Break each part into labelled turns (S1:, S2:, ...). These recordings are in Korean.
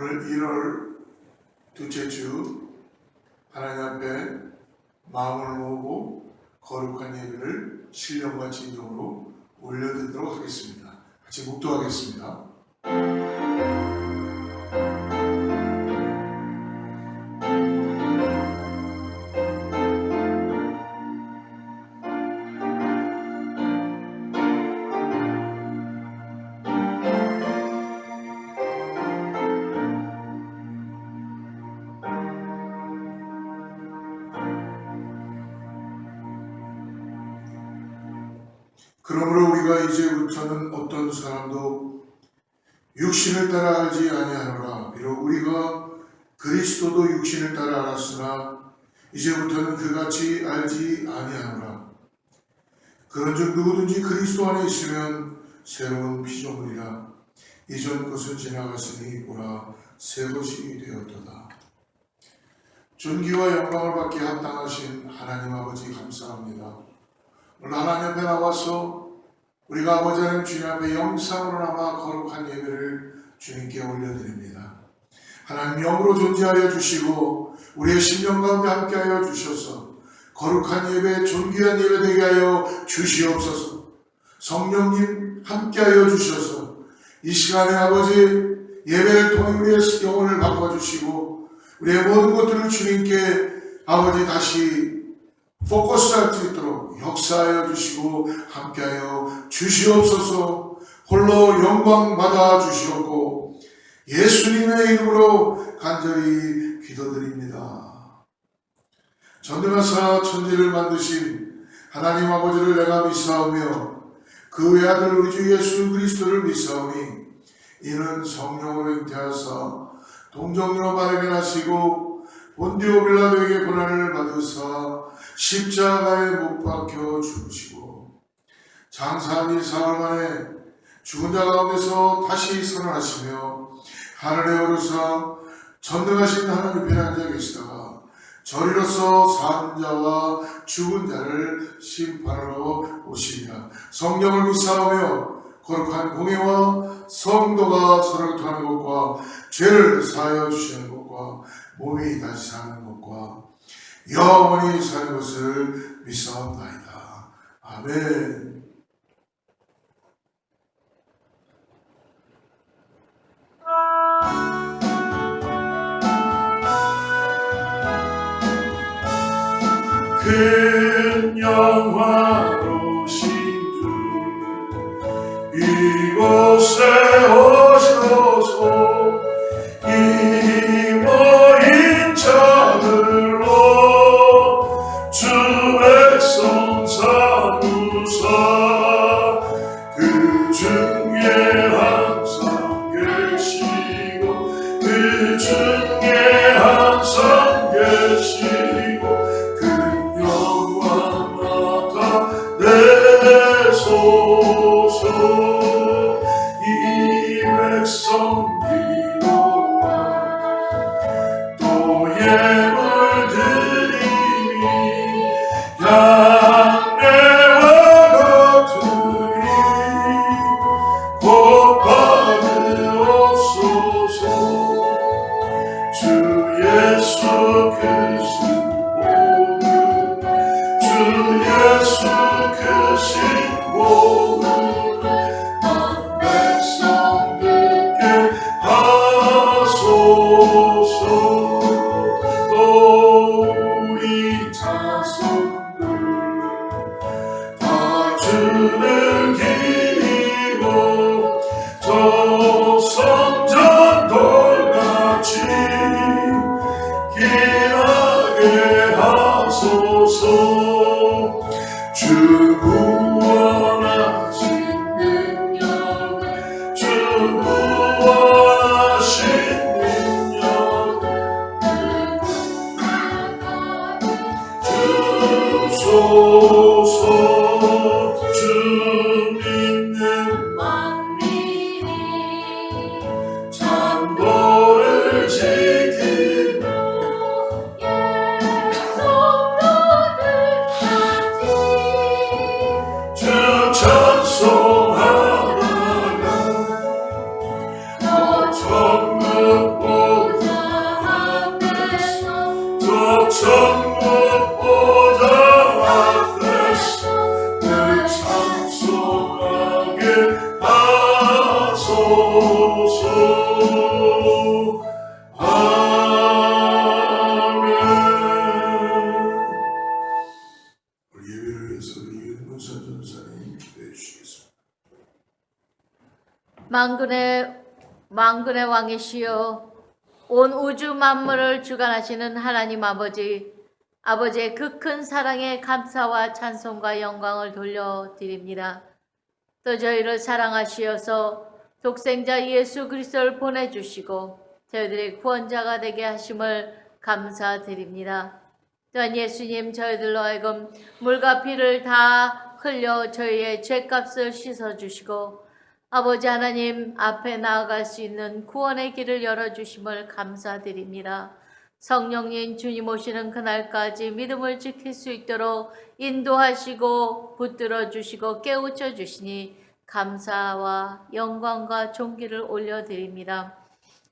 S1: 오늘 1월 둘째 주 하나님 앞에 마음을 모으고 거룩한 예배를 신령과 진정으로 올려드리도록 하겠습니다. 같이 묵도하겠습니다. 그러므로 우리가 이제부터는 어떤 사람도 육신을 따라 알지 아니하노라. 비록 우리가 그리스도도 육신을 따라 알았으나 이제부터는 그같이 알지 아니하노라. 그런즉 누구든지 그리스도 안에 있으면 새로운 피조물이라. 이전 것은 지나갔으니 보라 새 것이 되었도다. 존귀와 영광을 받게 합당하신 하나님 아버지 감사합니다. 오늘 하나님 앞에 나와서 우리가 아버지 하나님 주님 앞에 영상으로 남아 거룩한 예배를 주님께 올려드립니다. 하나님 영으로 존재하여 주시고 우리의 심령 가운데 함께하여 주셔서 거룩한 예배, 존귀한 예배 되게 하여 주시옵소서. 성령님 함께하여 주셔서 이 시간에 아버지 예배를 통해 우리의 영혼을 바꿔주시고 우리의 모든 것들을 주님께 아버지 다시 포커스할 수 있도록 역사하여 주시고 함께하여 주시옵소서. 홀로 영광 받아 주시옵고 예수님의 이름으로 간절히 기도드립니다. 전능하사 천지를 만드신 하나님 아버지를 내가 믿사오며 그 외아들 우리 주 예수 그리스도를 믿사오니 이는 성령으로 잉태하사 동정녀 바르게 나시고 본디오 빌라도에게 고난을 받으사 십자가에 못 박혀 죽으시고 장사한 지 사흘 만에 죽은 자 가운데서 다시 살아나시며 하늘에 오르사 전능하신 하나님 편에 앉아 계시다가 저리로서 산 자와 죽은 자를 심판하러 오시리라. 성령을 믿사오며 거룩한 공예와 성도가 서로 교통하는 것과 죄를 사하여 주시는 것과 몸이 다시 사는 것과 영원히 사는 것을 믿사옵나이다. 아멘. 큰 영화로신 주 이곳에 오셔서 이 모인 자들로 주 백성 삼으사 그 중에 항상 계시고 그 중에 항상 계시고 그 영광 나타내소서. 이 백성 기도와 또 예물 드림이 양내와 같으니 곧 받으옵소서. 주 예수 크신 복음 주 예수 크신 복음 백성 듣게 하소서. 또 우리 자손들 다 주를 기리고 저 성전 돌같이 길하게 하소서. 주 구원하신 능력 주 구원하신 능력 주소서. 주 믿는 만민이 참도를 지키며 주 찬송하다가 너 천국
S2: 만군의 왕이시여, 온 우주 만물을 주관하시는 하나님 아버지의 그 큰 사랑에 감사와 찬송과 영광을 돌려드립니다. 또 저희를 사랑하시어서 독생자 예수 그리스도를 보내주시고 저희들의 구원자가 되게 하심을 감사드립니다. 또한 예수님, 저희들로 하여금 물과 피를 다 흘려 저희의 죄값을 씻어주시고 아버지 하나님 앞에 나아갈 수 있는 구원의 길을 열어주심을 감사드립니다. 성령님, 주님 오시는 그날까지 믿음을 지킬 수 있도록 인도하시고 붙들어 주시고 깨우쳐 주시니 감사와 영광과 존귀를 올려드립니다.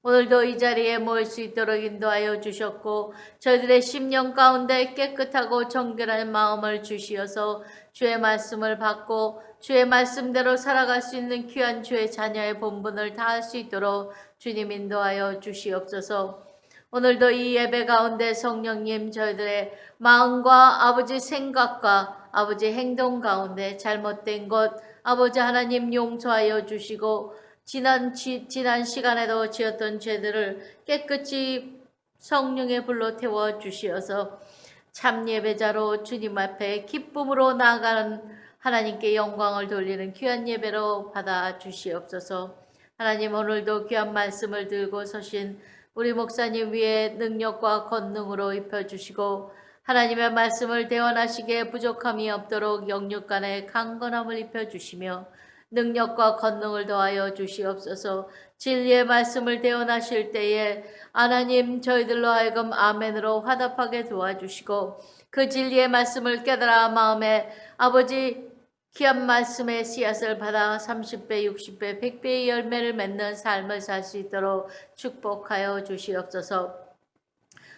S2: 오늘도 이 자리에 모일 수 있도록 인도하여 주셨고 저희들의 심령 가운데 깨끗하고 정결한 마음을 주시어서 주의 말씀을 받고 주의 말씀대로 살아갈 수 있는 귀한 주의 자녀의 본분을 다할 수 있도록 주님 인도하여 주시옵소서. 오늘도 이 예배 가운데 성령님, 저희들의 마음과 아버지 생각과 아버지 행동 가운데 잘못된 것 아버지 하나님 용서하여 주시고 지난 시간에도 지었던 죄들을 깨끗이 성령의 불로 태워 주시어서 참 예배자로 주님 앞에 기쁨으로 나아가는 하나님께 영광을 돌리는 귀한 예배로 받아 주시옵소서. 하나님, 오늘도 귀한 말씀을 들고 서신 우리 목사님 위에 능력과 권능으로 입혀주시고 하나님의 말씀을 대원하시기에 부족함이 없도록 영육간에 강건함을 입혀주시며 능력과 권능을 더하여 주시옵소서. 진리의 말씀을 대언하실 때에 하나님, 저희들로 하여금 아멘으로 화답하게 도와주시고 그 진리의 말씀을 깨달아 마음에 아버지 귀한 말씀의 씨앗을 받아 30배, 60배, 100배의 열매를 맺는 삶을 살 수 있도록 축복하여 주시옵소서.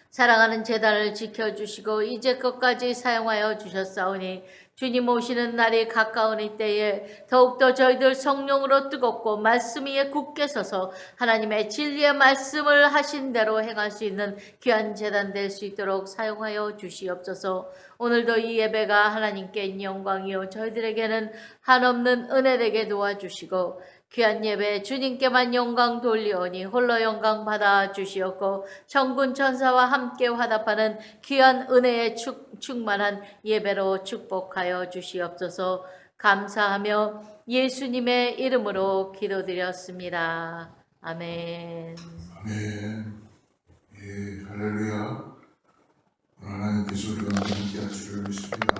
S2: 사랑하는 제단을 지켜주시고 이제 끝까지 사용하여 주셨사오니 주님 오시는 날이 가까운 이때에 더욱더 저희들 성령으로 뜨겁고 말씀 위에 굳게 서서 하나님의 진리의 말씀을 하신 대로 행할 수 있는 귀한 제단 될 수 있도록 사용하여 주시옵소서. 오늘도 이 예배가 하나님께 영광이요 저희들에게는 한없는 은혜 되게 도와주시고 귀한 예배 주님께만 영광 돌리오니 홀로 영광 받아 주시옵고 천군 천사와 함께 화답하는 귀한 은혜에 충만한 예배로 축복하여 주시옵소서. 감사하며 예수님의 이름으로 기도드렸습니다. 아멘.
S1: 아멘. 예, 할렐루야. 하나님께서 우리가 함께 하시기를 믿습니다.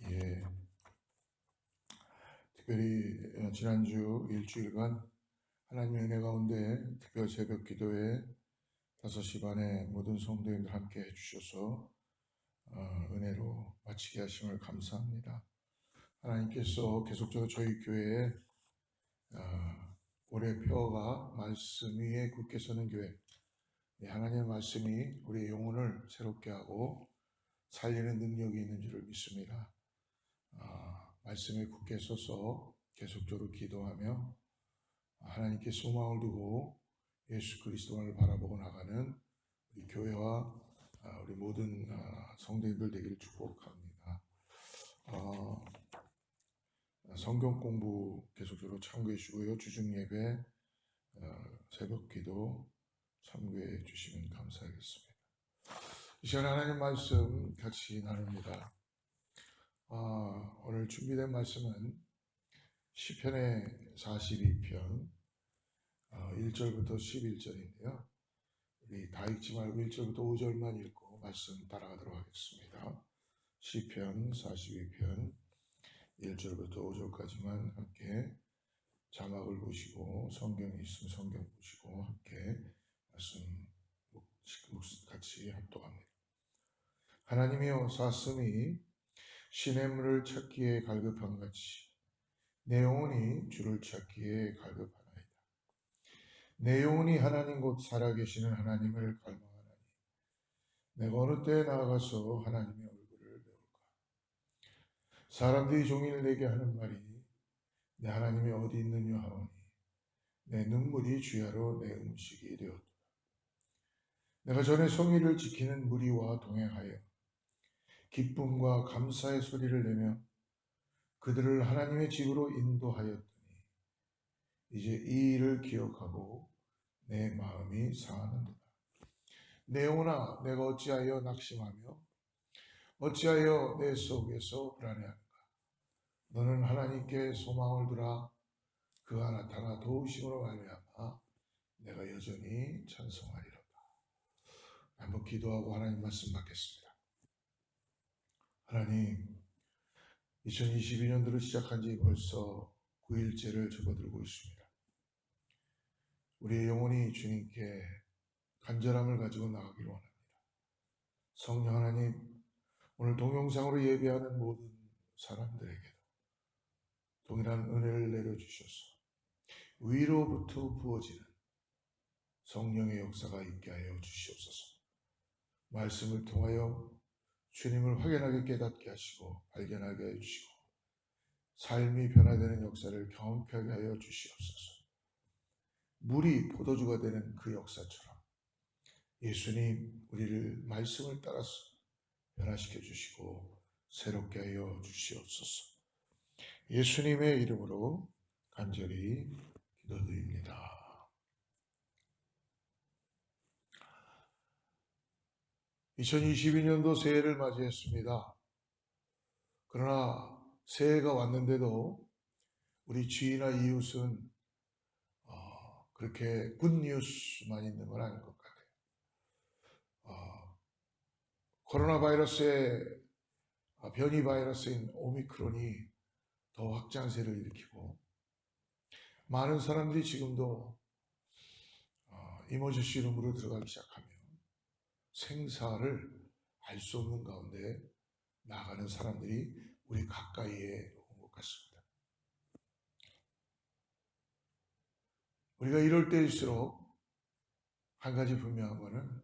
S1: 예, 특별히 지난주 일주일간 하나님의 은혜 가운데 특별 새벽 기도에 5시 반에 모든 성도님들 함께 해주셔서 은혜로 마치게 하심을 감사합니다. 하나님께서 계속적으로 저희 교회에 올해 표어가 말씀 위에 굳게 서는 교회, 하나님의 말씀이 우리의 영혼을 새롭게 하고 살리는 능력이 있는 줄을 믿습니다. 말씀에 굳게 서서 계속적으로 기도하며 하나님께 소망을 두고 예수 그리스도를 바라보고 나가는 우리 교회와 우리 모든 성도님들 되기를 축복합니다. 성경 공부 계속적으로 참고해 주시고요. 주중 예배, 새벽 기도 참고해 주시면 감사하겠습니다. 이 시간 하나님 말씀 같이 나눕니다. 오늘 준비된 말씀은 시편의 42편 1절부터 11절인데요. 우리 다 읽지 말고 1절부터 5절만 읽고 말씀 따라가도록 하겠습니다. 시편 42편 1절부터 5절까지만 함께 자막을 보시고 성경이 있으면 성경 보시고 함께 말씀 같이 합독합니다. 하나님이여, 사슴이 시냇물을 찾기에 갈급한 같이 내 영혼이 주를 찾기에 갈급하나이다. 내 영혼이 하나님 곧 살아계시는 하나님을 갈망하나니 내가 어느 때에 나아가서 하나님의 얼굴을 배울까. 사람들이 종일 내게 하는 말이 내 하나님이 어디 있느냐 하오니 내 눈물이 주야로 내 음식이 되었다. 내가 전에 성의를 지키는 무리와 동행하여 기쁨과 감사의 소리를 내며 그들을 하나님의 집으로 인도하였더니 이제 이 일을 기억하고 내 마음이 상하는도다. 내 영혼아, 내가 어찌하여 낙심하며 어찌하여 내 속에서 불안해하는가? 너는 하나님께 소망을 두라. 그가 나타나 도우심으로 말미암아 내가 여전히 찬송하리로다. 한번 기도하고 하나님 말씀 받겠습니다. 하나님, 2022년도를 시작한 지 벌써 9일째를 접어들고 있습니다. 우리의 영혼이 주님께 간절함을 가지고 나가기를 원합니다. 성령 하나님, 오늘 동영상으로 예배하는 모든 사람들에게도 동일한 은혜를 내려주셔서 위로부터 부어지는 성령의 역사가 있게 하여 주시옵소서. 말씀을 통하여 주님을 확연하게 깨닫게 하시고 발견하게 해주시고 삶이 변화되는 역사를 경험하게 하여 주시옵소서. 물이 포도주가 되는 그 역사처럼 예수님 우리를 말씀을 따라서 변화시켜 주시고 새롭게 하여 주시옵소서. 예수님의 이름으로 간절히 기도드립니다. 2022년도 새해를 맞이했습니다. 그러나 새해가 왔는데도 우리 주위나 이웃은 그렇게 굿뉴스만 있는 건 아닌 것 같아요. 코로나 바이러스의 변이 바이러스인 오미크론이 더 확장세를 일으키고 많은 사람들이 지금도 이머전시 룸으로 들어가기 시작하며 생사를 알 수 없는 가운데 나가는 사람들이 우리 가까이에 온 것 같습니다. 우리가 이럴 때일수록 한 가지 분명한 것은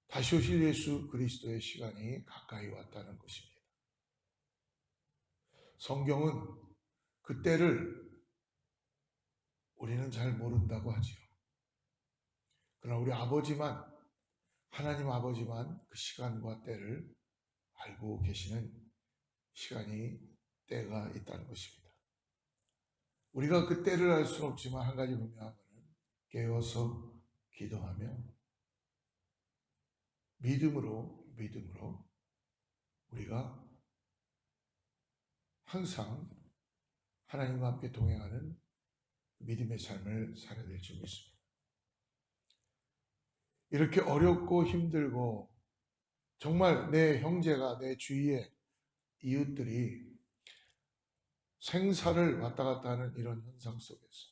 S1: 다시 오실 예수 그리스도의 시간이 가까이 왔다는 것입니다. 성경은 그 때를 우리는 잘 모른다고 하지요. 그러나 우리 아버지만, 하나님 아버지만 그 시간과 때를 알고 계시는 시간이, 때가 있다는 것입니다. 우리가 그 때를 알 수는 없지만 한 가지 분명한 것은 깨어서 기도하며 믿음으로 우리가 항상 하나님과 함께 동행하는 믿음의 삶을 살아야 될 줄 믿습니다. 이렇게 어렵고 힘들고 정말 내 형제가, 내 주위의 이웃들이 생사를 왔다 갔다 하는 이런 현상 속에서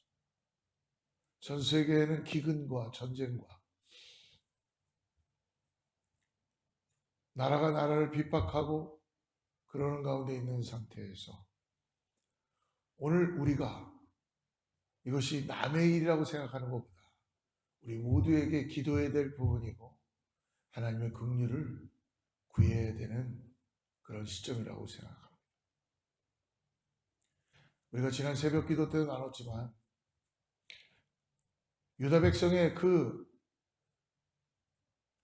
S1: 전 세계에는 기근과 전쟁과 나라가 나라를 핍박하고 그러는 가운데 있는 상태에서 오늘 우리가 이것이 남의 일이라고 생각하는 것보다 우리 모두에게 기도해야 될 부분이고 하나님의 긍휼을 구해야 되는 그런 시점이라고 생각합니다. 우리가 지난 새벽 기도 때도 나눴지만 유다 백성의 그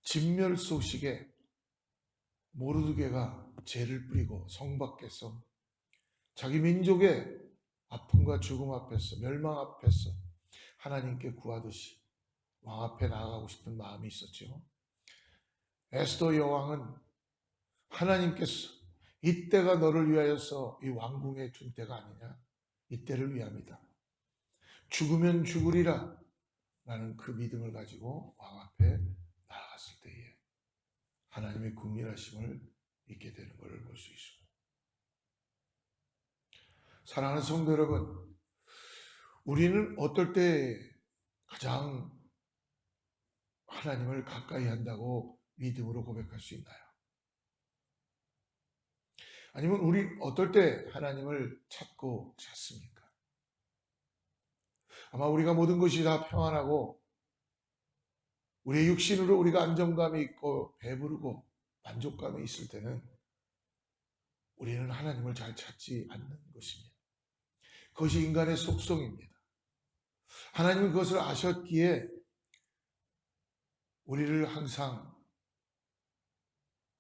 S1: 진멸 소식에 모르드게가 죄를 뿌리고 성 밖에서 자기 민족의 아픔과 죽음 앞에서, 멸망 앞에서 하나님께 구하듯이 왕 앞에 나아가고 싶은 마음이 있었죠. 에스더 여왕은 하나님께서 이때가 너를 위하여서 이 왕궁에 준 때가 아니냐, 이때를 위함이다, 죽으면 죽으리라 라는 그 믿음을 가지고 왕 앞에 나아갔을 때에 하나님의 긍휼하심을 잊게 되는 것을 볼 수 있습니다. 사랑하는 성도 여러분, 우리는 어떨 때 가장 하나님을 가까이 한다고 믿음으로 고백할 수 있나요? 아니면 우리 어떨 때 하나님을 찾습니까? 아마 우리가 모든 것이 다 평안하고 우리의 육신으로 우리가 안정감이 있고 배부르고 만족감이 있을 때는 우리는 하나님을 잘 찾지 않는 것입니다. 그것이 인간의 속성입니다. 하나님은 그것을 아셨기에 우리를 항상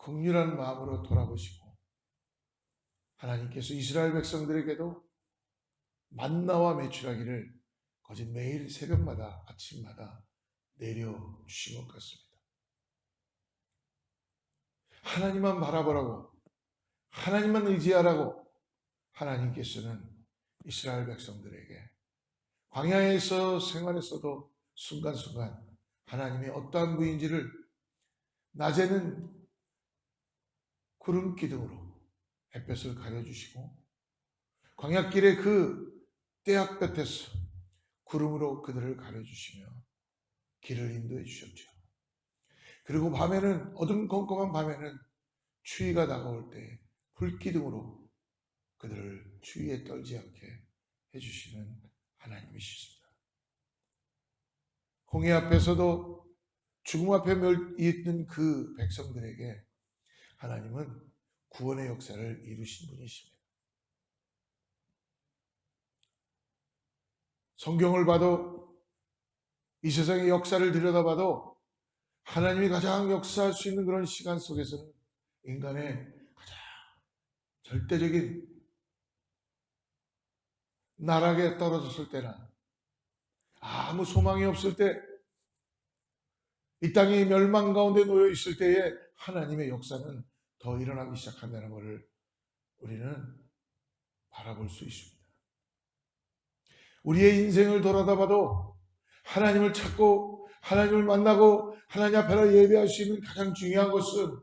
S1: 긍휼한 마음으로 돌아보시고 하나님께서 이스라엘 백성들에게도 만나와 메추라기를 거짓 매일 새벽마다 아침마다 내려주신 것 같습니다. 하나님만 바라보라고, 하나님만 의지하라고 하나님께서는 이스라엘 백성들에게 광야에서 생활했어도 순간순간 하나님의 어떠한 분인지를 낮에는 구름 기둥으로 햇볕을 가려주시고 광야길의 그 떼약볕에서 구름으로 그들을 가려주시며 길을 인도해 주셨죠. 그리고 밤에는 어둠컴컴한 밤에는 추위가 다가올 때 불기둥으로 그들을 추위에 떨지 않게 해주시는 하나님이십니다. 홍해 앞에서도 죽음 앞에 있는 그 백성들에게 하나님은 구원의 역사를 이루신 분이십니다. 성경을 봐도 이 세상의 역사를 들여다봐도 하나님이 가장 역사할 수 있는 그런 시간 속에서는 인간의 가장 절대적인 나락에 떨어졌을 때나 아무 소망이 없을 때, 이 땅이 멸망 가운데 놓여 있을 때에 하나님의 역사는 더 일어나기 시작한다는 것을 우리는 바라볼 수 있습니다. 우리의 인생을 돌아다봐도 하나님을 찾고 하나님을 만나고 하나님 앞에 예배할 수 있는 가장 중요한 것은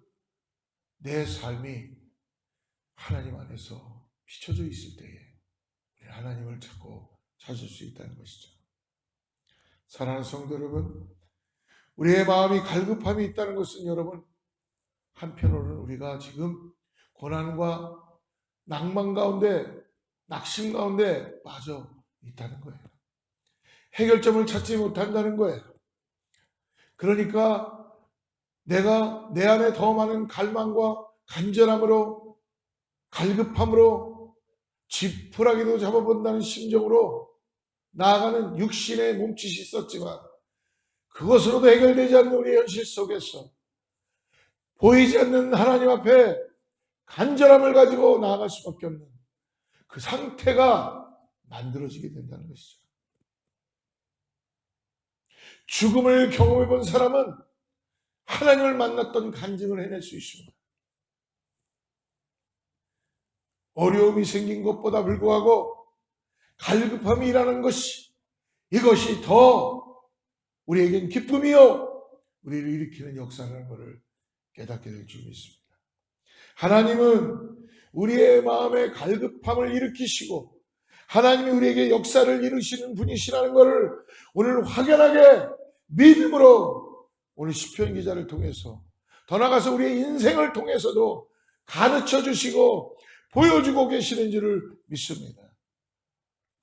S1: 내 삶이 하나님 안에서 비춰져 있을 때에 우리는 하나님을 찾을 수 있다는 것이죠. 사랑하는 성도 여러분, 우리의 마음이 갈급함이 있다는 것은 여러분, 한편으로는 우리가 지금 고난과 낭만 가운데, 낙심 가운데 빠져 있다는 거예요. 해결점을 찾지 못한다는 거예요. 그러니까 내가 내 안에 더 많은 갈망과 간절함으로, 갈급함으로, 지푸라기도 잡아본다는 심정으로 나아가는 육신의 몸짓이 있었지만 그것으로도 해결되지 않는 우리의 현실 속에서 보이지 않는 하나님 앞에 간절함을 가지고 나아갈 수밖에 없는 그 상태가 만들어지게 된다는 것이죠. 죽음을 경험해 본 사람은 하나님을 만났던 간증을 해낼 수 있습니다. 어려움이 생긴 것보다 불구하고 갈급함이 일하는 것이, 이것이 더 우리에겐 기쁨이요 우리를 일으키는 역사라는 것을 깨닫게 될 줄 믿습니다. 하나님은 우리의 마음에 갈급함을 일으키시고 하나님이 우리에게 역사를 이루시는 분이시라는 것을 오늘 확연하게 믿음으로 오늘 시편 기자를 통해서, 더 나아가서 우리의 인생을 통해서도 가르쳐 주시고 보여주고 계시는 줄을 믿습니다.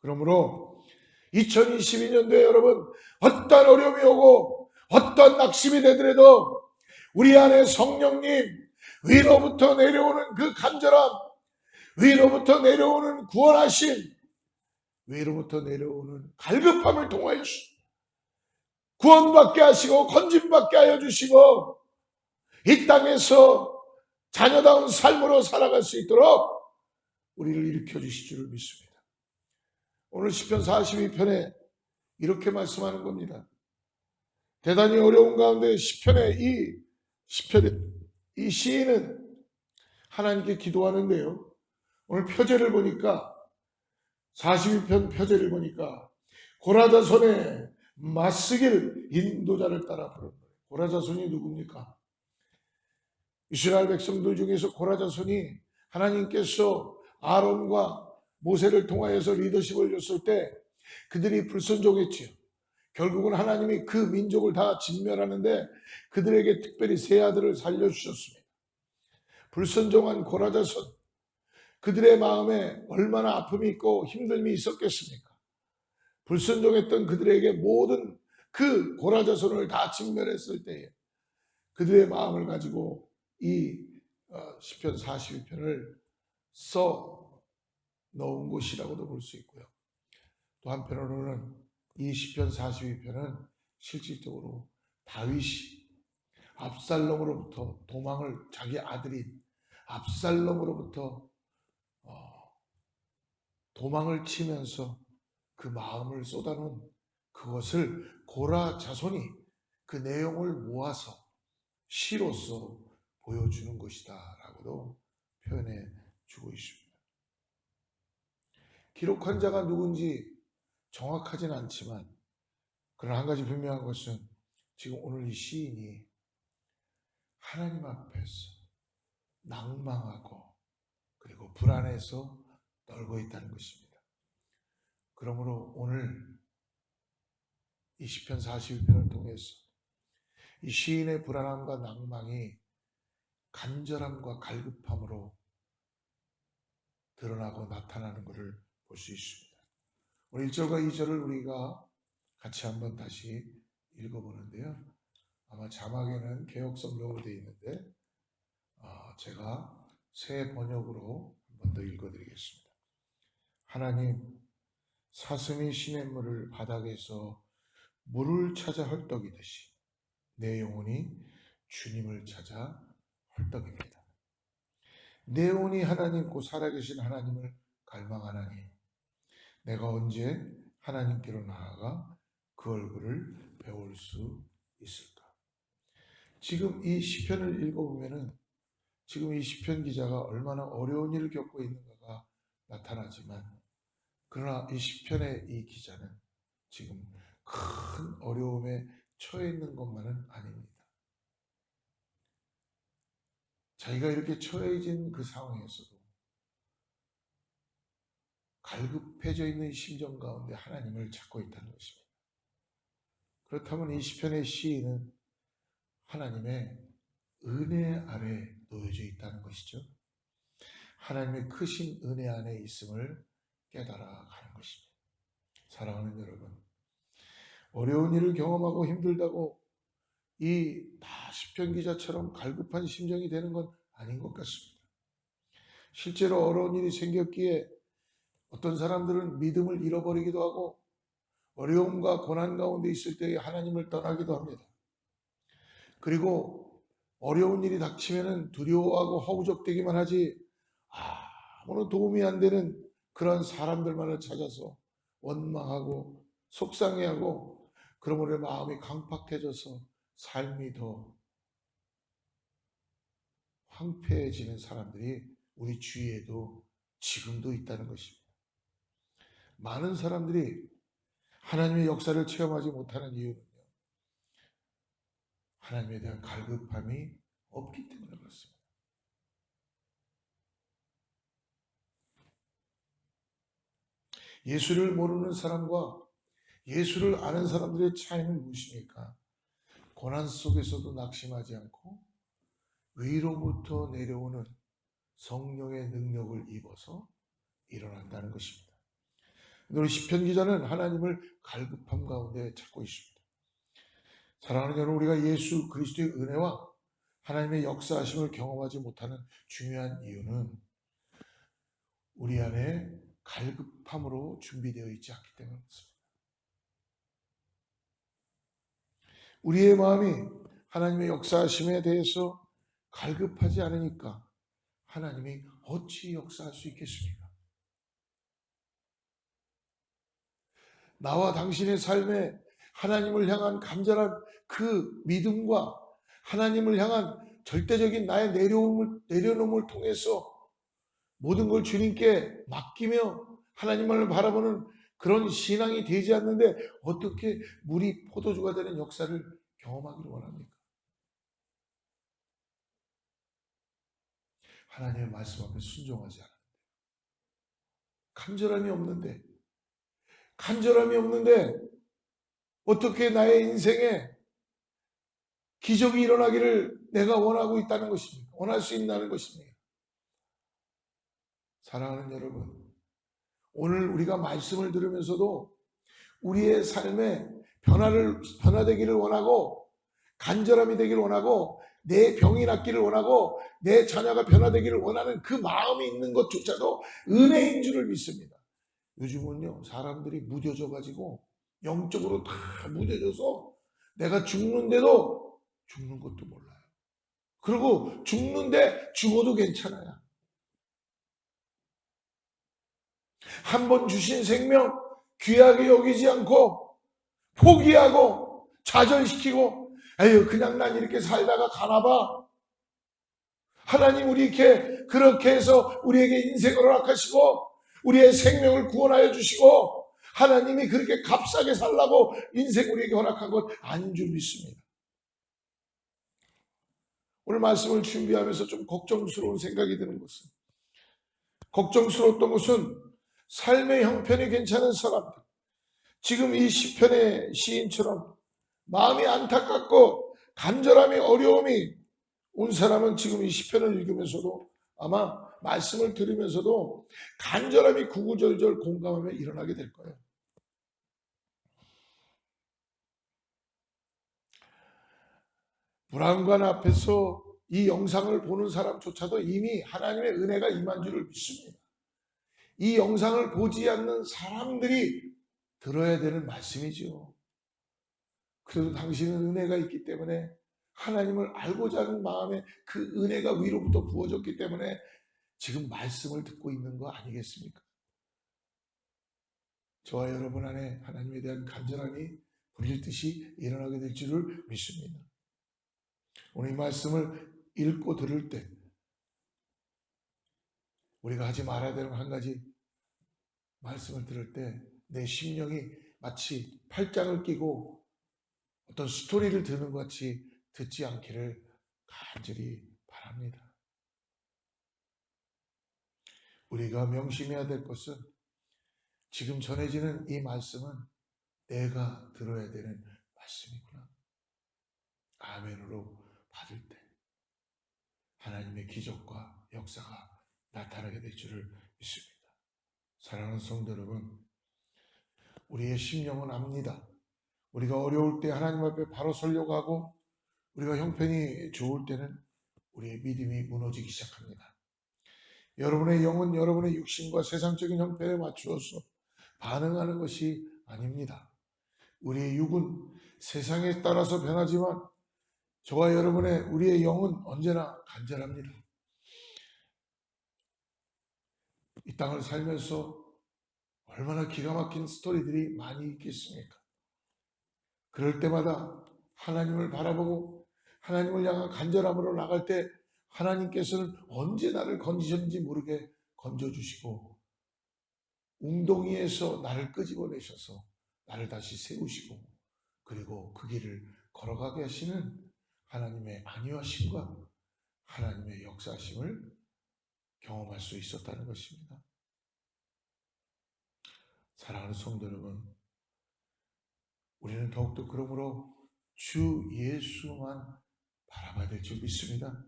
S1: 그러므로 2022년도에 여러분, 어떤 어려움이 오고 어떤 낙심이 되더라도 우리 안에 성령님 위로부터 내려오는 그 간절함, 위로부터 내려오는 구원하심, 위로부터 내려오는 갈급함을 통하여 구원받게 하시고 건짐받게 하여 주시고 이 땅에서 자녀다운 삶으로 살아갈 수 있도록 우리를 일으켜 주실 줄을 믿습니다. 오늘 시편 42편에 이렇게 말씀하는 겁니다. 대단히 어려운 가운데 이 시인은 하나님께 기도하는데요. 오늘 표제를 보니까 42편 표제를 보니까 고라자손의 맞쓰길 인도자를 따라 부르는 거예요. 고라자손이 누굽니까? 이스라엘 백성들 중에서 고라자손이 하나님께서 아론과 모세를 통하여서 리더십을 줬을 때 그들이 불순종했지요. 결국은 하나님이 그 민족을 다 진멸하는데 그들에게 특별히 세 아들을 살려주셨습니다. 불순종한 고라자손, 그들의 마음에 얼마나 아픔이 있고 힘듦이 있었겠습니까? 불순종했던 그들에게 모든 그 고라자손을 다 진멸했을 때에 그들의 마음을 가지고 이 시편 42편을 써 넣은 곳이라고도 볼 수 있고요. 또 한편으로는 이 시편 42편은 실질적으로 다윗이 압살롬으로부터 자기 아들인 압살롬으로부터 도망을 치면서 그 마음을 쏟아놓은 그것을 고라 자손이 그 내용을 모아서 시로서 보여주는 것이다 라고도 표현해 주고 있습니다. 기록한 자가 누군지 정확하진 않지만 그러나 한 가지 분명한 것은 지금 오늘 이 시인이 하나님 앞에서 낭망하고 그리고 불안해서 떨고 있다는 것입니다. 그러므로 오늘 이 시편 42편을 통해서 이 시인의 불안함과 낭망이 간절함과 갈급함으로 드러나고 나타나는 것을 볼 수 있습니다. 오늘 1절과 2절을 우리가 같이 한번 다시 읽어보는데요. 아마 자막에는 개역성경으로 되어 있는데 제가 새 번역으로 한 번 더 읽어드리겠습니다. 하나님, 사슴이 시냇물을 바닥에서 물을 찾아 헐떡이듯이 내 영혼이 주님을 찾아 헐떡입니다. 내 영혼이 하나님 곧 살아계신 하나님을 갈망하나니 내가 언제 하나님께로 나아가 그 얼굴을 배울 수 있을까? 지금 이 시편을 읽어보면은 지금 이 시편 기자가 얼마나 어려운 일을 겪고 있는가가 나타나지만 그러나 이 시편의 이 기자는 지금 큰 어려움에 처해 있는 것만은 아닙니다. 자기가 이렇게 처해진 그 상황에서도 갈급해져 있는 심정 가운데 하나님을 찾고 있다는 것입니다. 그렇다면 이 시편의 시인은 하나님의 은혜 아래 놓여져 있다는 것이죠. 하나님의 크신 은혜 안에 있음을 깨달아가는 것입니다. 사랑하는 여러분, 어려운 일을 경험하고 힘들다고 이 다 시편 기자처럼 갈급한 심정이 되는 건 아닌 것 같습니다. 실제로 어려운 일이 생겼기에 어떤 사람들은 믿음을 잃어버리기도 하고 어려움과 고난 가운데 있을 때에 하나님을 떠나기도 합니다. 그리고 어려운 일이 닥치면 두려워하고 허우적대기만 하지 아무런 도움이 안 되는 그런 사람들만을 찾아서 원망하고 속상해하고 그러므로 마음이 강팍해져서 삶이 더 황폐해지는 사람들이 우리 주위에도 지금도 있다는 것입니다. 많은 사람들이 하나님의 역사를 체험하지 못하는 이유는요, 하나님에 대한 갈급함이 없기 때문에 그렇습니다. 예수를 모르는 사람과 예수를 아는 사람들의 차이는 무엇입니까? 고난 속에서도 낙심하지 않고 위로부터 내려오는 성령의 능력을 입어서 일어난다는 것입니다. 우리 시편 기자는 하나님을 갈급함 가운데 찾고 있습니다. 사랑하는 여러분, 우리가 예수 그리스도의 은혜와 하나님의 역사하심을 경험하지 못하는 중요한 이유는 우리 안에 갈급함으로 준비되어 있지 않기 때문입니다. 우리의 마음이 하나님의 역사하심에 대해서 갈급하지 않으니까 하나님이 어찌 역사할 수 있겠습니까? 나와 당신의 삶에 하나님을 향한 간절한 그 믿음과 하나님을 향한 절대적인 나의 내려놓음을 통해서 모든 걸 주님께 맡기며 하나님을 바라보는 그런 신앙이 되지 않는데 어떻게 물이 포도주가 되는 역사를 경험하기를 원합니까? 하나님의 말씀 앞에 순종하지 않는데 간절함이 없는데 어떻게 나의 인생에 기적이 일어나기를 내가 원하고 있다는 것입니까? 원할 수 있다는 것입니까? 사랑하는 여러분, 오늘 우리가 말씀을 들으면서도 우리의 삶에 변화되기를 원하고 간절함이 되기를 원하고 내 병이 낫기를 원하고 내 자녀가 변화되기를 원하는 그 마음이 있는 것조차도 은혜인 줄을 믿습니다. 요즘은요, 사람들이 무뎌져 가지고 영적으로 다 무뎌져서 내가 죽는데도 죽는 것도 몰라요. 그리고 죽는데 죽어도 괜찮아요. 한 번 주신 생명 귀하게 여기지 않고 포기하고 좌절시키고 에휴 그냥 난 이렇게 살다가 가나봐. 하나님 우리 이렇게 그렇게 해서 우리에게 인생을 허락하시고 우리의 생명을 구원하여 주시고 하나님이 그렇게 값싸게 살라고 인생 우리에게 허락한 것 아닌 줄 믿습니다. 오늘 말씀을 준비하면서 좀 걱정스러운 생각이 드는 것은 걱정스러웠던 것은 삶의 형편이 괜찮은 사람들 지금 이 시편의 시인처럼 마음이 안타깝고 간절함이 어려움이 온 사람은 지금 이 시편을 읽으면서도 아마 말씀을 들으면서도 간절함이 구구절절 공감하며 일어나게 될 거예요. 불안관 앞에서 이 영상을 보는 사람조차도 이미 하나님의 은혜가 임한 줄을 믿습니다. 이 영상을 보지 않는 사람들이 들어야 되는 말씀이죠. 그래도 당신은 은혜가 있기 때문에 하나님을 알고자 하는 마음에 그 은혜가 위로부터 부어졌기 때문에 지금 말씀을 듣고 있는 거 아니겠습니까? 저와 여러분 안에 하나님에 대한 간절함이 불일듯이 일어나게 될 줄을 믿습니다. 오늘 이 말씀을 읽고 들을 때 우리가 하지 말아야 되는 한 가지 말씀을 들을 때 내 심령이 마치 팔짱을 끼고 어떤 스토리를 듣는 것 같이 듣지 않기를 간절히 바랍니다. 우리가 명심해야 될 것은 지금 전해지는 이 말씀은 내가 들어야 되는 말씀이구나. 아멘으로 받을 때 하나님의 기적과 역사가 나타나게 될 줄을 믿습니다. 사랑하는 성도 여러분, 우리의 심령은 압니다. 우리가 어려울 때 하나님 앞에 바로 서려고 하고 우리가 형편이 좋을 때는 우리의 믿음이 무너지기 시작합니다. 여러분의 영은 여러분의 육신과 세상적인 형편에 맞추어서 반응하는 것이 아닙니다. 우리의 육은 세상에 따라서 변하지만 저와 여러분의 우리의 영은 언제나 간절합니다. 이 땅을 살면서 얼마나 기가 막힌 스토리들이 많이 있겠습니까? 그럴 때마다 하나님을 바라보고 하나님을 향한 간절함으로 나갈 때 하나님께서는 언제 나를 건지셨는지 모르게 건져주시고 웅덩이에서 나를 끄집어내셔서 나를 다시 세우시고 그리고 그 길을 걸어가게 하시는 하나님의 안위하심과 하나님의 역사하심을 경험할 수 있었다는 것입니다. 사랑하는 성도 여러분, 우리는 더욱더 그러므로 주 예수만 바라봐야 될 줄 믿습니다.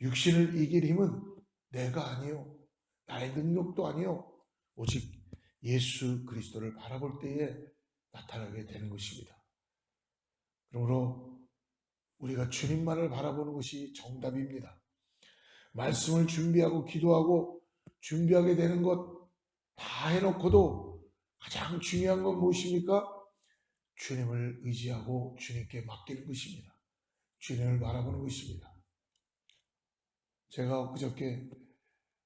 S1: 육신을 이길 힘은 내가 아니요, 나의 능력도 아니요, 오직 예수 그리스도를 바라볼 때에 나타나게 되는 것입니다. 그러므로 우리가 주님만을 바라보는 것이 정답입니다. 말씀을 준비하고 기도하고 준비하게 되는 것 다 해놓고도 가장 중요한 건 무엇입니까? 주님을 의지하고 주님께 맡기는 것입니다. 주님을 바라보는 것입니다. 제가 엊그저께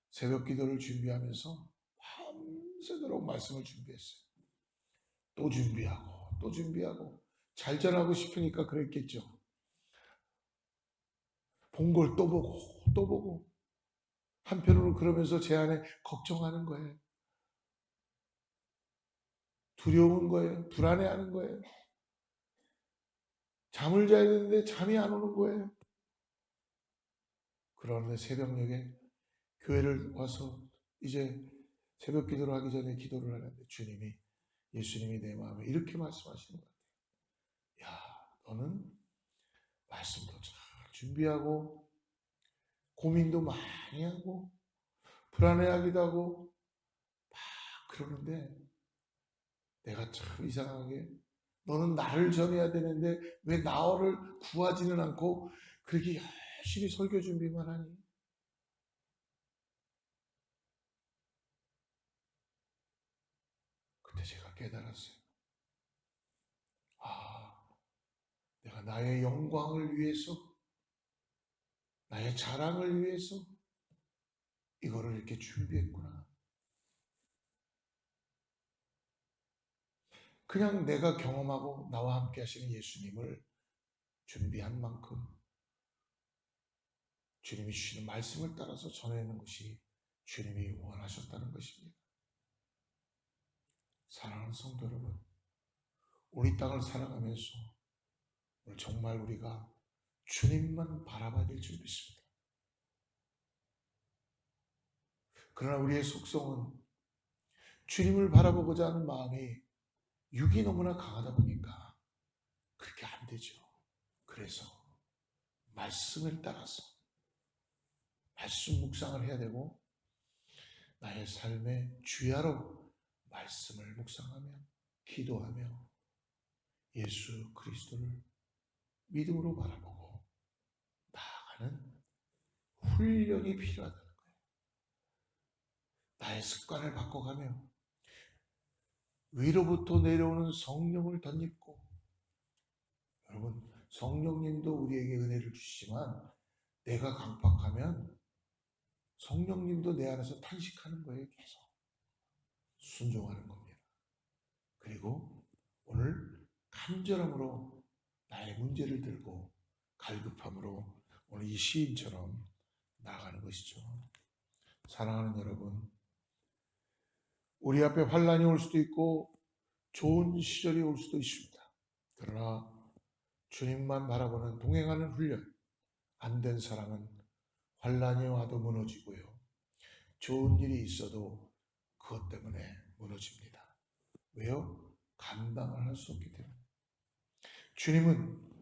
S1: 새벽 기도를 준비하면서 밤새도록 말씀을 준비했어요. 또 준비하고 또 준비하고 잘 전하고 싶으니까 그랬겠죠. 본 걸 또 보고 또 보고 한편으로 그러면서 제 안에 걱정하는 거예요. 두려운 거예요. 불안해하는 거예요. 잠을 자야 되는데 잠이 안 오는 거예요. 그런데 새벽녘에 교회를 와서 이제 새벽 기도를 하기 전에 기도를 하는데 예수님이 내 마음에 이렇게 말씀하시는 것 같아요. 야, 너는 말씀도 잘 준비하고 고민도 많이 하고 불안해하기도 하고 막 그러는데 내가 참 이상하게 너는 나를 전해야 되는데 왜 나를 구하지는 않고 그렇게 열심히 설교 준비만 하니? 그때 제가 깨달았어요. 아, 내가 나의 영광을 위해서, 나의 자랑을 위해서 이거를 이렇게 준비했구나. 그냥 내가 경험하고 나와 함께 하시는 예수님을 준비한 만큼 주님이 주시는 말씀을 따라서 전하는 것이 주님이 원하셨다는 것입니다. 사랑하는 성도 여러분, 우리 땅을 살아가면서 오늘 정말 우리가 주님만 바라봐야 될 줄 믿습니다. 그러나 우리의 속성은 주님을 바라보고자 하는 마음이 육이 너무나 강하다 보니까 그렇게 안 되죠. 그래서 말씀을 따라서 말씀 묵상을 해야 되고, 나의 삶의 주야로 말씀을 묵상하며 기도하며 예수 그리스도를 믿음으로 바라보고 나아가는 훈련이 필요하다는 거예요. 나의 습관을 바꿔가며 위로부터 내려오는 성령을 덧입고, 여러분 성령님도 우리에게 은혜를 주시지만 내가 강팍하면 성령님도 내 안에서 탄식하는 거예요. 계속 순종하는 겁니다. 그리고 오늘 간절함으로 나의 문제를 들고 갈급함으로 오늘 이 시인처럼 나아가는 것이죠. 사랑하는 여러분, 우리 앞에 환난이 올 수도 있고 좋은 시절이 올 수도 있습니다. 그러나 주님만 바라보는 동행하는 훈련, 안 된 사람은 환난이 와도 무너지고요, 좋은 일이 있어도 그것 때문에 무너집니다. 왜요? 감당을 할 수 없기 때문에. 주님은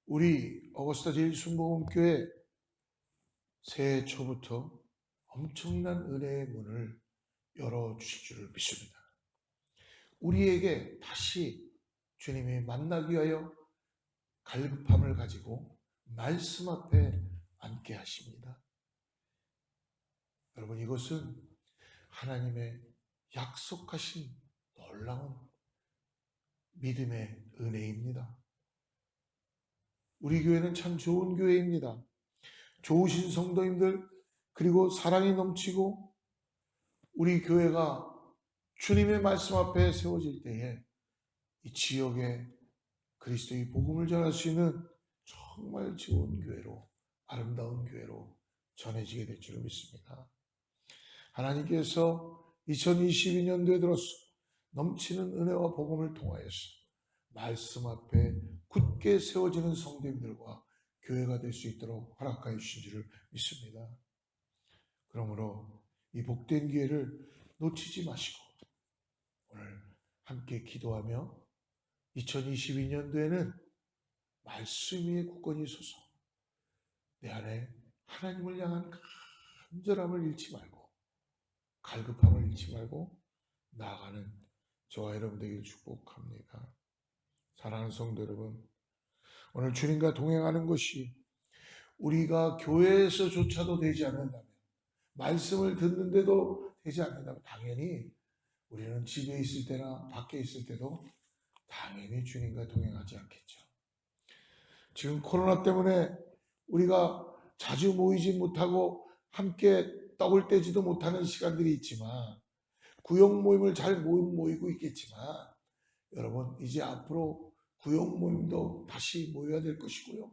S1: 우리 어거스타 제일순복음교회 새해 초부터 엄청난 은혜의 문을 열어주실 줄을 믿습니다. 우리에게 다시 주님이 만나기 위하여 갈급함을 가지고 말씀 앞에 앉게 하십니다. 여러분, 이것은 하나님의 약속하신 놀라운 믿음의 은혜입니다. 우리 교회는 참 좋은 교회입니다. 좋으신 성도님들, 그리고 사랑이 넘치고 우리 교회가 주님의 말씀 앞에 세워질 때에 이 지역에 그리스도의 복음을 전할 수 있는 정말 좋은 교회로, 아름다운 교회로 전해지게 될 줄 믿습니다. 하나님께서 2022년도에 들어서 넘치는 은혜와 복음을 통하여서 말씀 앞에 굳게 세워지는 성도님들과 교회가 될 수 있도록 허락하여 주신 줄을 믿습니다. 그러므로 이 복된 기회를 놓치지 마시고 오늘 함께 기도하며 2022년도에는 말씀 위에 굳건히 서서 내 안에 하나님을 향한 간절함을 잃지 말고 갈급함을 잃지 말고 나아가는 저와 여러분 되길 축복합니다. 사랑하는 성도 여러분, 오늘 주님과 동행하는 것이 우리가 교회에서조차도 되지 않는다면, 말씀을 듣는데도 되지 않는다면 당연히 우리는 집에 있을 때나 밖에 있을 때도 당연히 주님과 동행하지 않겠죠. 지금 코로나 때문에 우리가 자주 모이지 못하고 함께 떡을 떼지도 못하는 시간들이 있지만, 구역 모임을 잘 모이고 있겠지만, 여러분 이제 앞으로 구역 모임도 다시 모여야 될 것이고요,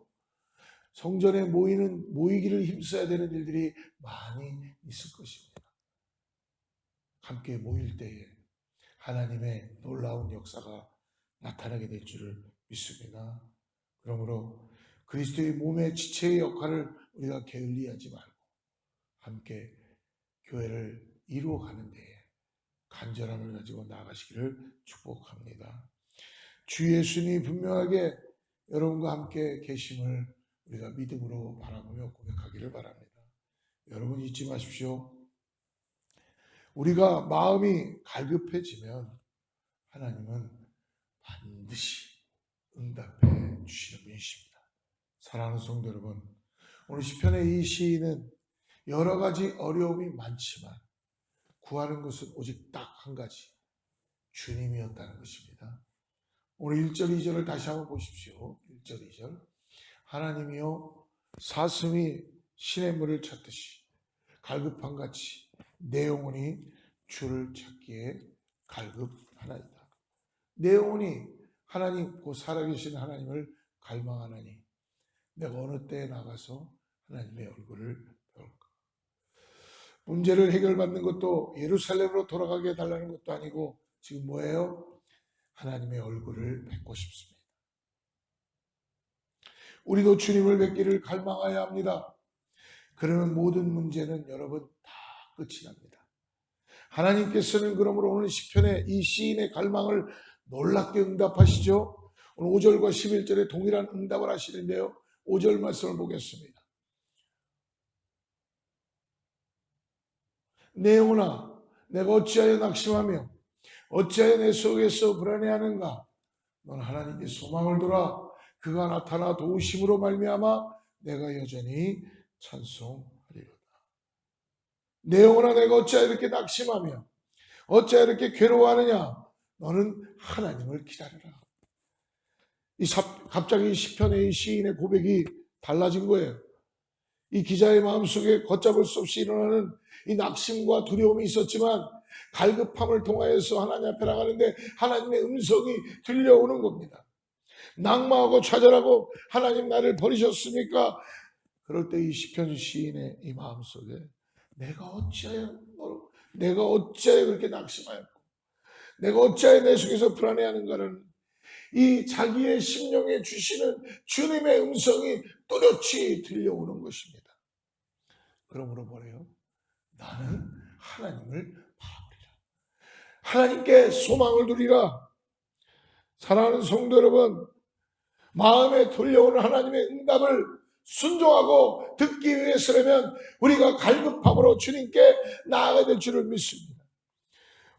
S1: 성전에 모이기를 힘써야 되는 일들이 많이 있을 것입니다. 함께 모일 때에 하나님의 놀라운 역사가 나타나게 될 줄을 믿습니다. 그러므로 그리스도의 몸의 지체의 역할을 우리가 게을리하지 말고 함께 교회를 이루어가는 데에 간절함을 가지고 나아가시기를 축복합니다. 주 예수님이 분명하게 여러분과 함께 계심을 우리가 믿음으로 바라보며 고백하기를 바랍니다. 여러분 잊지 마십시오. 우리가 마음이 갈급해지면 하나님은 반드시 응답해 주시는 분이십니다. 사랑하는 성도 여러분, 오늘 시편의 이 시인은 여러 가지 어려움이 많지만 구하는 것은 오직 딱 한 가지, 주님이었다는 것입니다. 오늘 1절, 2절을 다시 한번 보십시오. 1절, 2절. 하나님이여 사슴이 시냇물을 찾듯이 갈급함같이 내 영혼이 주를 찾기에 갈급하나이다. 내 영혼이 하나님, 그 살아계신 하나님을 갈망하나니 내가 어느 때에 나가서 하나님의 얼굴을 배울까? 문제를 해결받는 것도 예루살렘으로 돌아가게 해달라는 것도 아니고 지금 뭐예요? 하나님의 얼굴을 뵙고 싶습니다. 우리도 주님을 뵙기를 갈망해야 합니다. 그러면 모든 문제는 여러분 다 끝이 납니다. 하나님께서는 그러므로 오늘 시편의 이 시인의 갈망을 놀랍게 응답하시죠. 오늘 5절과 11절에 동일한 응답을 하시는데요. 5절 말씀을 보겠습니다. 내 영혼아 내가 어찌하여 낙심하며 어찌하여 내 속에서 불안해하는가. 넌 하나님께 소망을 둬라. 그가 나타나 도우심으로 말미암아 내가 여전히 찬송하리로다. 내 영혼아 내가 어찌하여 이렇게 낙심하며 어찌하여 이렇게 괴로워하느냐. 너는 하나님을 기다려라. 갑자기 시편의 이 시인의 고백이 달라진 거예요. 이 기자의 마음속에 걷잡을 수 없이 일어나는 이 낙심과 두려움이 있었지만 갈급함을 통하여서 하나님 앞에 나가는데 하나님의 음성이 들려오는 겁니다. 낙마하고 좌절하고 하나님 나를 버리셨습니까? 그럴 때 이 시편 시인의 이 마음속에 내가 어찌하여 그렇게 낙심하였고 내가 어찌하여 내 속에서 불안해하는가는 이 자기의 심령에 주시는 주님의 음성이 또렷이 들려오는 것입니다. 그러므로 뭐래요? 나는 하나님을 바라보리라. 하나님께 소망을 두리라. 사랑하는 성도 여러분, 마음에 들려오는 하나님의 응답을 순종하고 듣기 위해서라면 우리가 갈급함으로 주님께 나아가야 될 줄을 믿습니다.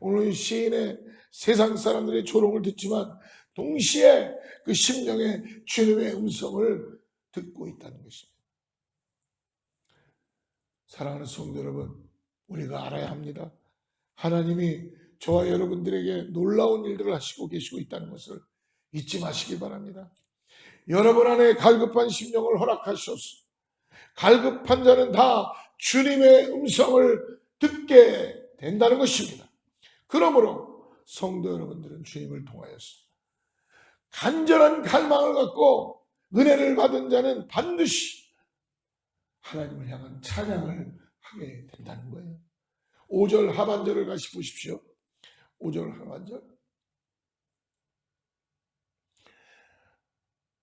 S1: 오늘 시인의 세상 사람들의 조롱을 듣지만 동시에 그 심령에 주님의 음성을 듣고 있다는 것입니다. 사랑하는 성도 여러분, 우리가 알아야 합니다. 하나님이 저와 여러분들에게 놀라운 일들을 하시고 계시고 있다는 것을 잊지 마시기 바랍니다. 여러분 안에 갈급한 심령을 허락하셔서 갈급한 자는 다 주님의 음성을 듣게 된다는 것입니다. 그러므로 성도 여러분들은 주님을 통하여서 간절한 갈망을 갖고 은혜를 받은 자는 반드시 하나님을 향한 찬양을 하게 된다는 거예요. 5절 하반절을 다시 보십시오. 5절 하반절.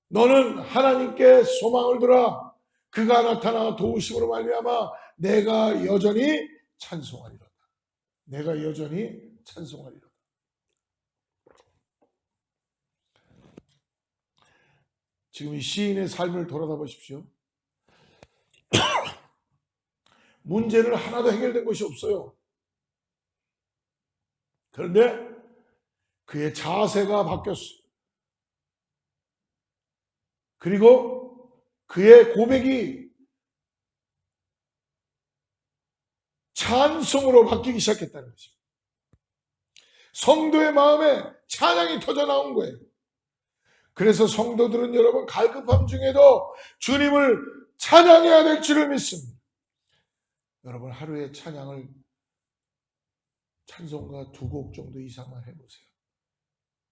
S1: 너는 하나님께 소망을 두라. 그가 나타나 도우심으로 말미암아 내가 여전히 찬송하리로다. 내가 여전히 찬송하리로다. 지금 이 시인의 삶을 돌아다 보십시오. 문제는 하나도 해결된 것이 없어요. 그런데 그의 자세가 바뀌었어요. 그리고 그의 고백이 찬송으로 바뀌기 시작했다는 것입니다. 성도의 마음에 찬양이 터져 나온 거예요. 그래서 성도들은 여러분 갈급함 중에도 주님을 찬양해야 될 줄을 믿습니다. 여러분 하루에 찬송가 2곡 정도 이상만 해보세요.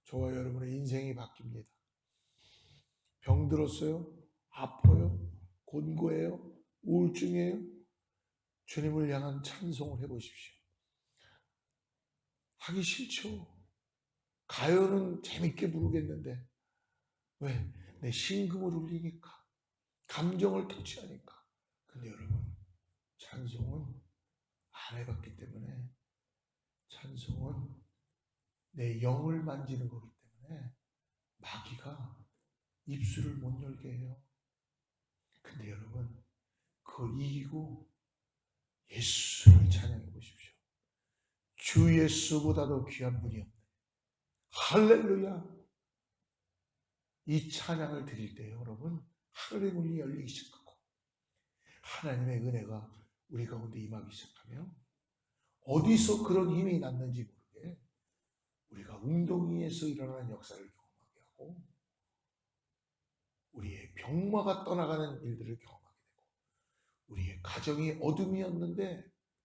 S1: 저와 여러분의 인생이 바뀝니다. 병들었어요? 아파요? 곤고해요? 우울증이에요? 주님을 향한 찬송을 해보십시오. 하기 싫죠. 가요는 재밌게 부르겠는데 왜? 내 심금을 울리니까, 감정을 터치하니까. 근데 여러분 찬송은 안 해봤기 때문에, 찬송은 내 영을 만지는 거기 때문에 마귀가 입술을 못 열게 해요. 근데 여러분 그걸 이기고 예수를 찬양해 보십시오. 주 예수보다도 귀한 분이 없네. 할렐루야. 이 찬양을 드릴 때 여러분 하늘의 문이 열리기 시작하고 하나님의 은혜가 우리 가운데 임하기 시작하며 어디서 그런 힘이 났는지 모르게 우리가 웅덩이에서 일어나는 역사를 경험하며 되고 우리의 병마가 떠나가는 일들을 경험하게 되고 우리의 가정이 어둠이었는데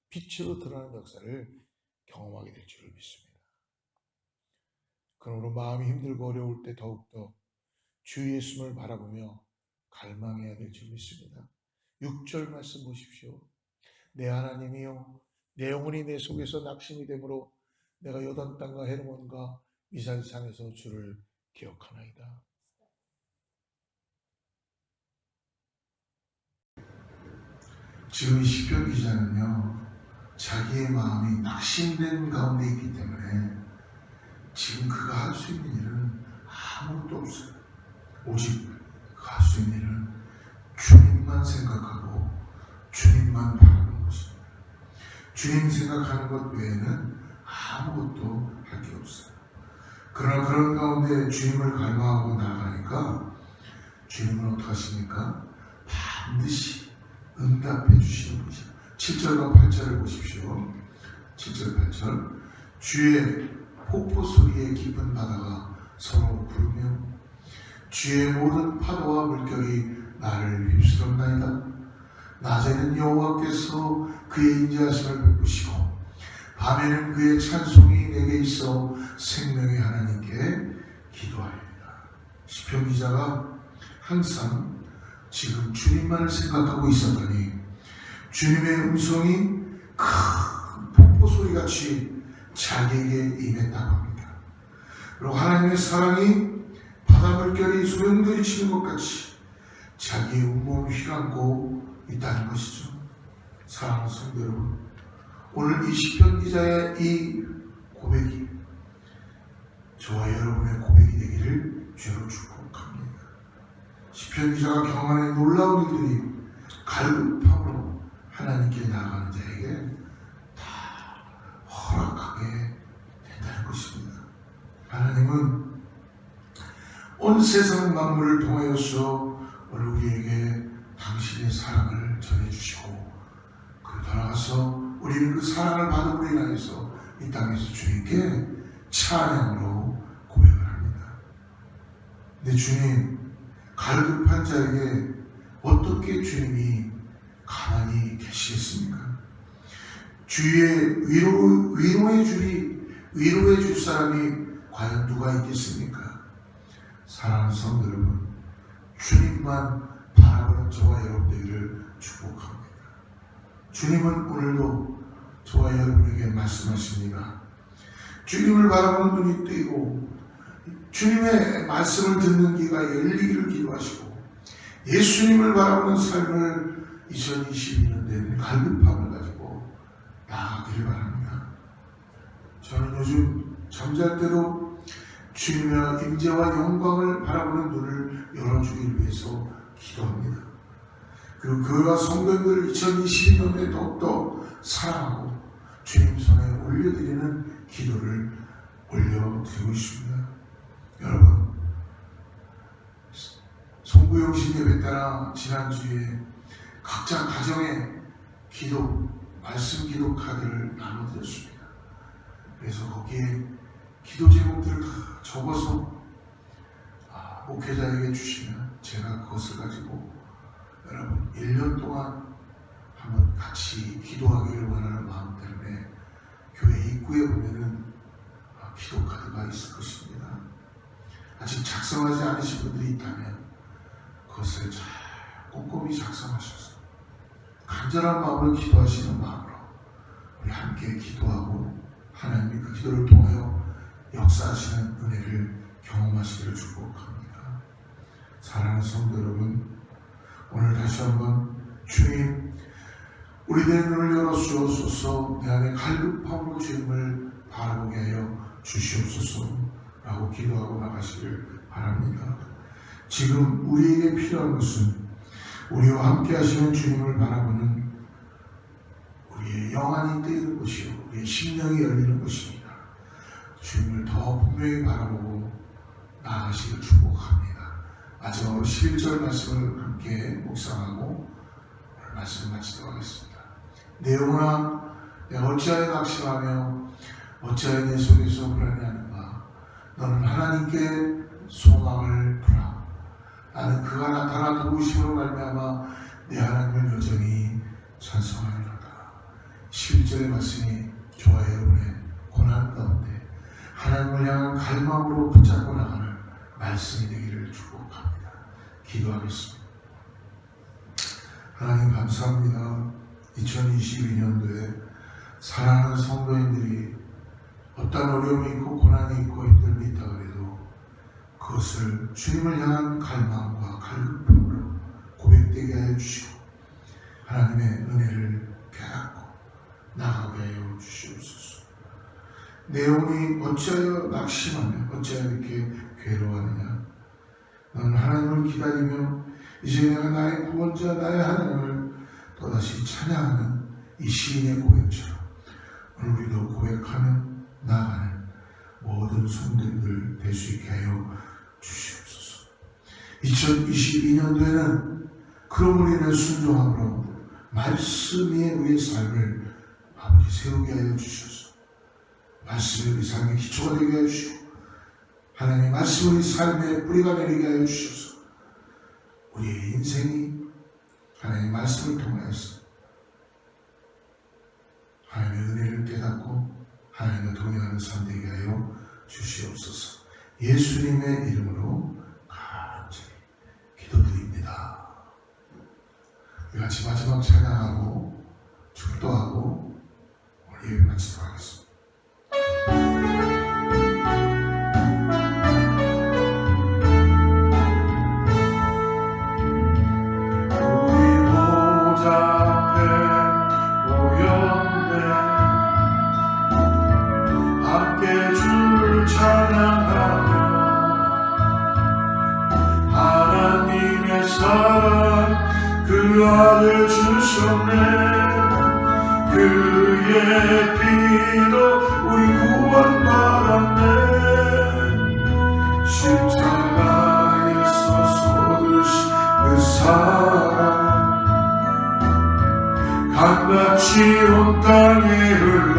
S1: 빛으로 드러나는 역사를 경험하게 될 줄을 믿습니다. 그러므로 마음이 힘들고 어려울 때 더욱더 주 예수를 바라보며 갈망해야 될 줄 믿습니다. 6절 말씀 보십시오. 내 하나님이여 내 영혼이 내 속에서 낙심이 되므로 내가 요단 땅과 헤르몬과 미산산에서 주를 기억하나이다. 지금 시편 기자는요, 자기의 마음이 낙심된 가운데 있기 때문에 지금 그가 할 수 있는 일은 아무것도 없어요. 오직 그가 할 수 있는 일은 주님만 생각하고 주님만 바라보는 것입니다. 주님 생각하는 것 외에는 아무것도 할 게 없어요. 그러나 그런 가운데 주님을 갈망하고 나아가니까 주님은 어떻게 하십니까? 반드시 응답해 주시는 분이죠. 7절과 8절을 보십시오. 7절 8절 주의 폭포 소리에 깊은 바다가 서로 부르며 주의 모든 파도와 물결이 나를 휩쓸었나이다. 낮에는 여호와께서 그의 인자하심을 베푸시고 밤에는 그의 찬송이 내게 있어 생명의 하나님께 기도하리이다. 시편 기자가 항상 지금 주님만을 생각하고 있었더니 주님의 음성이 큰 폭포 소리같이 자기에게 임했다고 합니다. 그리고 하나님의 사랑이 바다 물결이 소용돌이 치는 것 같이 자기의 온몸을 휘감고 있다는 것이죠. 사랑하는 성도 여러분, 오늘 이 시편 기자의 이 고백이 저와 여러분의 고백이 되기를 주로 축복합니다. 시편 기자가 경험하는 놀라운 일들이 갈급함으로 하나님께 나아가는 자에게 다 허락하게 된다는 것입니다. 하나님은 온 세상 만물을 통하여서 오늘 우리에게 당신의 사랑을 전해주시고 그러고 나아가서 우리는 그 사랑을 받음으로 인하여서 이 땅에서 주님께 찬양으로 고백을 합니다. 근데 주님, 갈급한 자에게 어떻게 주님이 가만히 계시겠습니까? 주위에 위로해 줄 사람이 과연 누가 있겠습니까? 사랑하는 성도 여러분, 주님만 바라보는 저와 여러분 되기를 축복합니다. 주님은 오늘도 저와 여러분에게 말씀하십니다. 주님을 바라보는 눈이 뜨이고 주님의 말씀을 듣는 귀가 열리기를 기도하시고 예수님을 바라보는 삶을 2022년에는 갈급함을 가지고 나아가기를 바랍니다. 저는 요즘 잠잘 때도 주님의 임재와 영광을 바라보는 눈을 열어주기 위해서 기도합니다. 그리고 그와 성도님들을 2022년에 더욱더 사랑하고 주님 손에 올려드리는 기도를 올려드리고 있습니다. 여러분, 송구영신 예배 따라 지난주에 각자 가정에 기도, 말씀 기도 카드를 나눠드렸습니다. 그래서 거기에 기도 제목들을 다 적어서 목회자에게 주시면 제가 그것을 가지고 여러분 1년 동안 한번 같이 기도하기를 원하는 마음 때문에 교회 입구에 보면은 기도 카드가 있을 것입니다. 아직 작성하지 않으신 분들이 있다면 그것을 잘 꼼꼼히 작성하셔서 간절한 마음으로 기도하시는 마음으로 우리 함께 기도하고 하나님이 그 기도를 통하여 역사하시는 은혜를 경험하시기를 축복합니다. 사랑하는 성도 여러분, 오늘 다시 한번 주님, 우리들의 눈을 열어 주옵소서. 내 안에 갈급함으로 주님을 바라보게 하여 주시옵소서라고 기도하고 나가시기를 바랍니다. 지금 우리에게 필요한 것은 우리와 함께 하시는 주님을 바라보는 우리의 영안이 뜨이는 것이요, 우리의 심령이 열리는 것입니다. 주님을 더 분명히 바라보고 나아가시기를 축복합니다. 마지막으로 11절 말씀을 함께 묵상하고 오늘 말씀을 마치도록 하겠습니다. 내 영혼아, 내가 어찌하여 낙심하며 어찌하여 내 속에서 불안해하는가? 너는 하나님께 소망을 두라. 나는 그가 나타나 도우심으로 말미암아 내 하나님을 여전히 찬송하리로다. 11절의 말씀이 저와 여러분의 고난 가운데 하나님을 향한 갈망으로 붙잡고 나가는 말씀이 되기를 축복합니다. 기도하겠습니다. 하나님 감사합니다. 2022년도에 사랑하는 성도님들이 어떤 어려움이 있고 고난이 있고 힘듦이 있다 그래도 그것을 주님을 향한 갈망과 갈급함으로 고백되게 하여 주시고 하나님의 은혜를 깨닫고 나가게 하여 주시옵소서. 내 영혼이 어찌하여 낙심하며 어찌하여 이렇게 괴로워하느냐. 너는 하나님을 기다리며 이제 내가 나의 구원자 나의 하나님을 또다시 찬양하는 이 시인의 고백처럼 오늘 우리도 고백하며 나아가는 모든 성도들 될 수 있게 하여 주시옵소서. 2022년도에는 그럼으로 인해 순종함으로 말씀 위에 우리의 삶을 아버지 세우게 하여 주셔서 말씀이 우리 삶의 기초가 되게 하여 주시고 하나님의 말씀이 우리 삶의 뿌리가 내리게 하여 주셔서 우리의 인생이 하나님의 말씀을 통하여서 하나님의 은혜를 깨닫고 하나님과 동행하는 삶 되게 하여 주시옵소서. 예수님의 이름으로 간절히 기도드립니다. 우리 같이 마지막 찬양하고 축도하고 우리 예배 마치도록 하겠습니다.
S3: 그 아들 주셨네. 그의 피로 우리 구원받았네. 십자가에서 쏟으신 그 사랑 강같이 온 땅에 흘러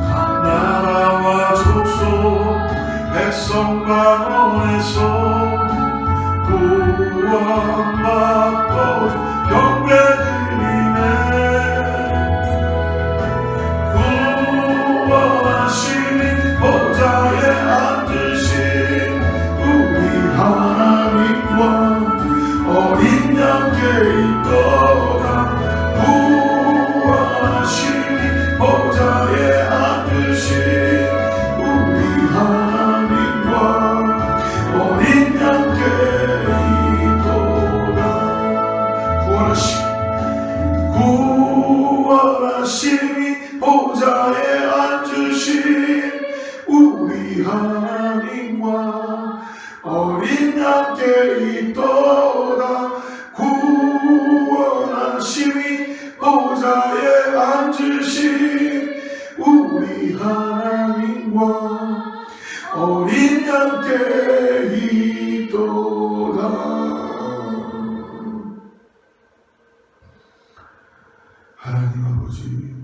S3: 각 나라와 족속 백성 만원에서 구원받고 경배드리네. 구원하시니 보좌에 앉으신 우리 하나님과 어린 양께 있도다. 구원하시니 보좌에 앉으신 우리 하나님과 어린 양께 구원하시니 보좌에 앉으신 우리 하나님과 어린 양께 있도다. 구원하시니 보좌에 앉으신 우리 하나님과 어린 양께 있도다.
S1: 하나님 아버지,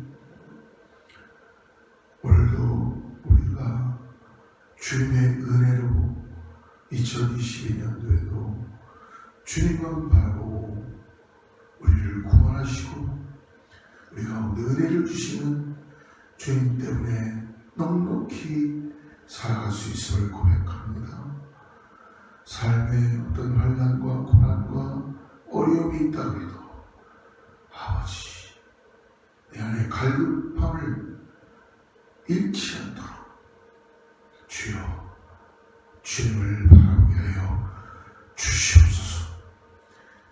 S1: 오늘도 우리가 주님의 은혜로 2022년도에도 주님만 바라보고 우리를 구원하시고 우리 가운데 은혜를 주시는 주님 때문에 넉넉히 살아갈 수 있음을 고백합니다. 삶에 어떤 환난과 고난과 어려움이 있다고 해도 아버지 내 안에 갈급함을 잃지 않도록 주여 주님을 바라보게 하여 주시옵소서.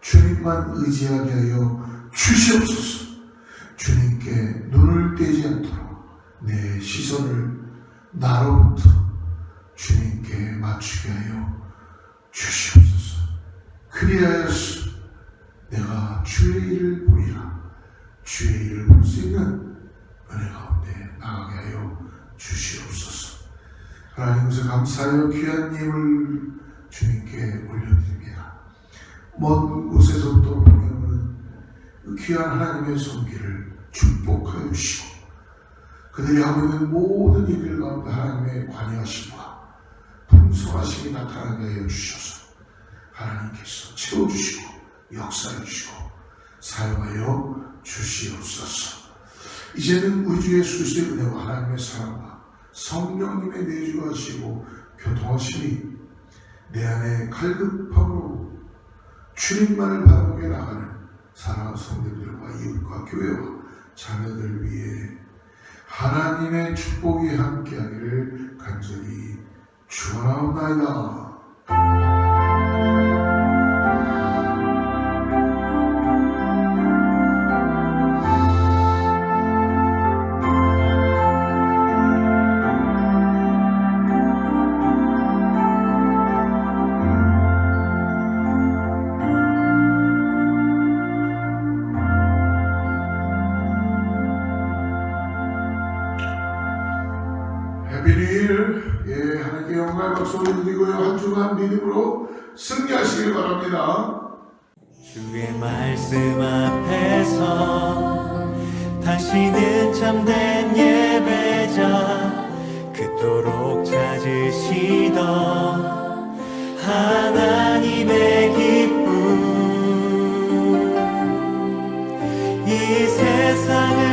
S1: 주님만 의지하게 하여 주시옵소서. 주님께 눈을 떼지 않도록 내 시선을 나로부터 주님께 맞추게 하여 주시옵소서. 그리하여서 내가 주의 일을 보리라. 주의 일을 볼 수 있는 은혜 가운데 나가게 하여 주시옵소서. 하나님께서 감사하여 귀한 예물 주님께 올려드립니다. 먼 곳에서부터 보내오는 그 귀한 하나님의 손길을 축복하여 주시고 그들이 하고 있는 모든 일들 가운데 하나님의 관여하심과 풍성하심이 나타나게 하여 주셔서 하나님께서 채워주시고 역사해 주시고 사용하여 주시옵소서. 이제는 우주의 수수의 은혜와 하나님의 사랑과 성령님의 내주하시고 교통하심이 내 안에 갈급함으로 주님만을 바라보게 나가는 사랑하는 성도들과 이웃과 교회와 자녀들 위해 하나님의 축복이 함께하기를 간절히 축원하옵나이다. 해피 뉴 이어. 예, 하나님께 영광의 박수를 드리고요. 한 주간 믿음으로 승리하시길 바랍니다.
S4: 주의 말씀 앞에서 당신은 참된 예배자, 그토록 찾으시던 하나님의 기쁨. 이 세상을